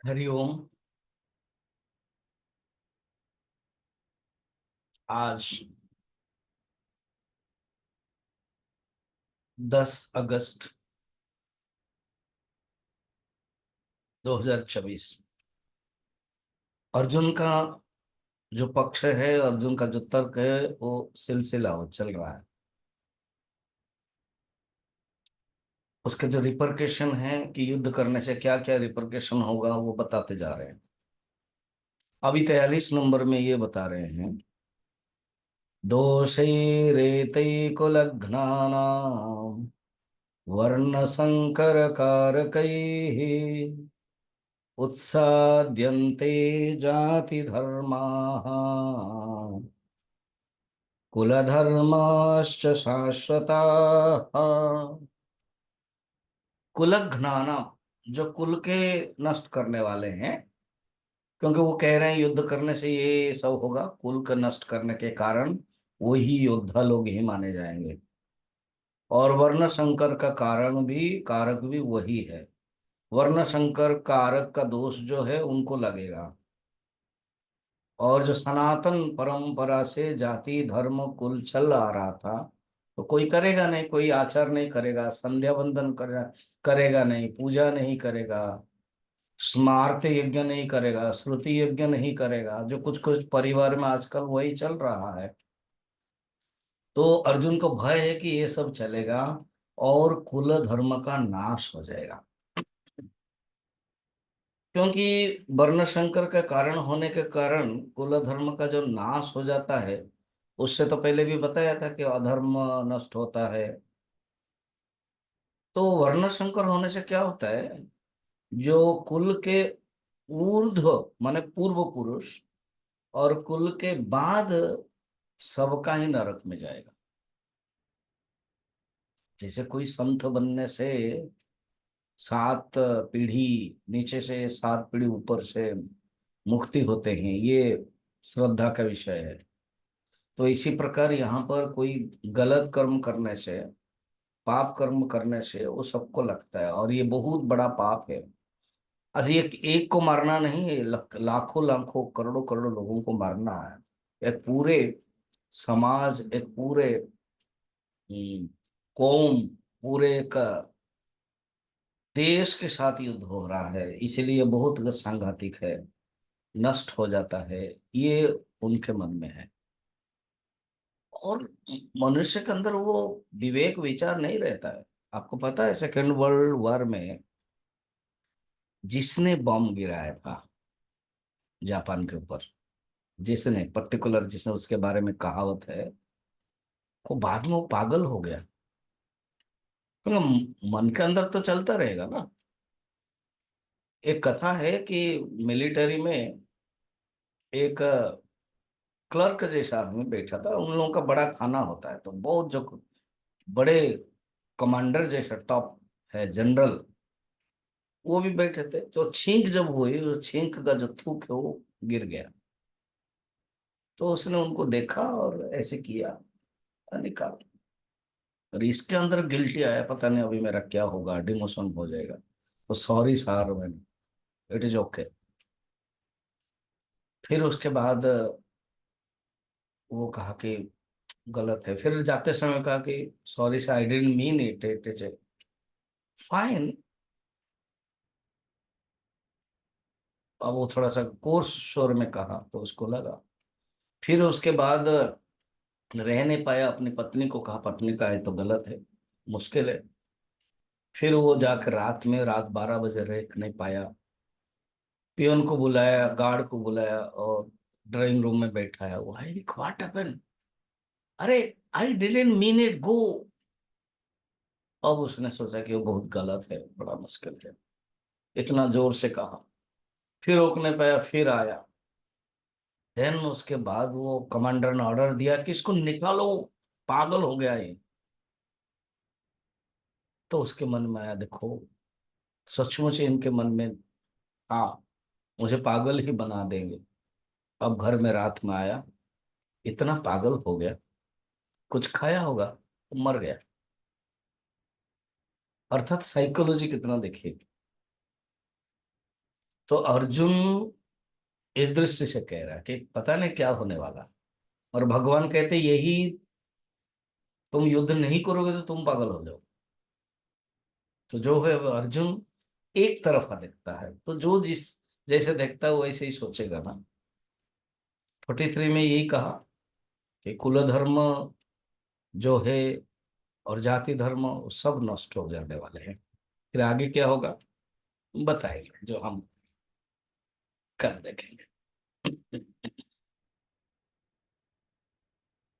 हरिओम। आज 10 अगस्त 2024। अर्जुन का जो पक्ष है, अर्जुन का जो तर्क है, वो सिलसिला वो चल रहा है। उसके जो रिपरकेशन है कि युद्ध करने से क्या क्या रिपरकेशन होगा, वो बताते जा रहे हैं। अभी 43 नंबर में ये बता रहे हैं। दोषैरेतैः कुलघ्नानाम् वर्ण संकर कारकैः उत्साद्यन्ते जाति धर्माः कुलधर्माश्च शाश्वताः। कुलघ्नानाम, जो कुल के नष्ट करने वाले हैं, क्योंकि वो कह रहे हैं युद्ध करने से ये सब होगा, कुल का नष्ट करने के कारण वही योद्धा लोग ही माने जाएंगे। और वर्ण संकर का कारण भी, कारक भी वही है। वर्ण संकर कारक का दोष जो है उनको लगेगा। और जो सनातन परंपरा से जाति धर्म कुल चल आ रहा था, तो कोई करेगा नहीं, कोई आचार नहीं करेगा, संध्या बंदन करेगा नहीं, पूजा नहीं करेगा, स्मार्त यज्ञ नहीं करेगा, श्रुति यज्ञ नहीं करेगा, जो कुछ कुछ परिवार में आजकल वही चल रहा है। तो अर्जुन को भय है कि ये सब चलेगा और कुल धर्म का नाश हो जाएगा। क्योंकि वर्ण संकर के कारण होने के कारण कुल धर्म का जो नाश हो जाता है, उससे तो पहले भी बताया था कि अधर्म नष्ट होता है। तो वर्ण संकर होने से क्या होता है, जो कुल के ऊर्ध्व माने पूर्व पुरुष और कुल के बाद सबका ही नरक में जाएगा। जैसे कोई संत बनने से 7 पीढ़ी नीचे से 7 पीढ़ी ऊपर से मुक्ति होते हैं, ये श्रद्धा का विषय है। तो इसी प्रकार यहाँ पर कोई गलत कर्म करने से, पाप कर्म करने से वो सबको लगता है, और ये बहुत बड़ा पाप है। अच्छा, ये एक को मारना नहीं है, लाखों लाखों करोड़ों करोड़ों लोगों को मारना है। एक पूरे समाज, एक पूरे हम्म, कौम, पूरे एक देश के साथ युद्ध हो रहा है, इसलिए बहुत सांघातिक है, नष्ट हो जाता है। ये उनके मन में है। और मनुष्य के अंदर वो विवेक विचार नहीं रहता है। आपको पता है, सेकेंड वर्ल्ड वॉर में जिसने बॉम्ब गिराया था जापान के ऊपर, जिसने पर्टिकुलर, जिसने, उसके बारे में कहावत है, वो बाद में वो पागल हो गया। क्योंकि मन के अंदर तो चलता रहेगा ना। एक कथा है कि मिलिट्री में एक क्लर्क जैसा आदमी बैठा था। उन लोगों का बड़ा थाना होता है, तो बहुत जो बड़े कमांडर जैसा टॉप है, जनरल, वो भी बैठे थे। तो छींक जब हुई, उस छींक का जो थूक है वो गिर गया। तो उसने उनको देखा और ऐसे किया और निकाला। और इसके अंदर गिल्टी आया, पता नहीं अभी मेरा क्या होगा, डिमोशन हो जाएगा। तो सॉरी सर, मैंने, इट इज ओके। फिर उसके बाद वो कहा कि गलत है। फिर जाते समय कहा कि sorry sir, I didn't mean it, it is fine. अब वो थोड़ा सा कोर्स शोर में कहा तो उसको लगा। फिर उसके बाद रह नहीं पाया, अपनी पत्नी को कहा, पत्नी का है तो गलत है, मुश्किल है। फिर वो जाकर रात में, रात 12 बजे रह नहीं पाया, पियोन को बुलाया, गार्ड को बुलाया और ड्राइंग रूम में बैठाया। Why, what happened? अरे, आई डिडंट मीन इट, गो। अब उसने सोचा कि वो बहुत गलत है, बड़ा मुश्किल है, इतना जोर से कहा। फिर रोक नहीं पाया, फिर आया। देन उसके बाद वो कमांडर ने ऑर्डर दिया कि इसको निकालो, पागल हो गया ये। तो उसके मन में आया, देखो, सचमुच इनके मन में, हाँ, मुझे पागल ही बना देंगे। अब घर में रात में आया, इतना पागल हो गया, कुछ खाया होगा तो मर गया। अर्थात साइकोलॉजी कितना देखिए। तो अर्जुन इस दृष्टि से कह रहा है कि पता नहीं क्या होने वाला है। और भगवान कहते यही, तुम युद्ध नहीं करोगे तो तुम पागल हो जाओ। तो जो है वो अर्जुन एक तरफा देखता है, तो जो जिस जैसे देखता है वैसे ही सोचेगा ना। 43 में यही कहा कि कुल धर्म जो है और जाति धर्म सब नष्ट हो जाने वाले हैं। फिर आगे क्या होगा बताएंगे, जो हम कल देखेंगे।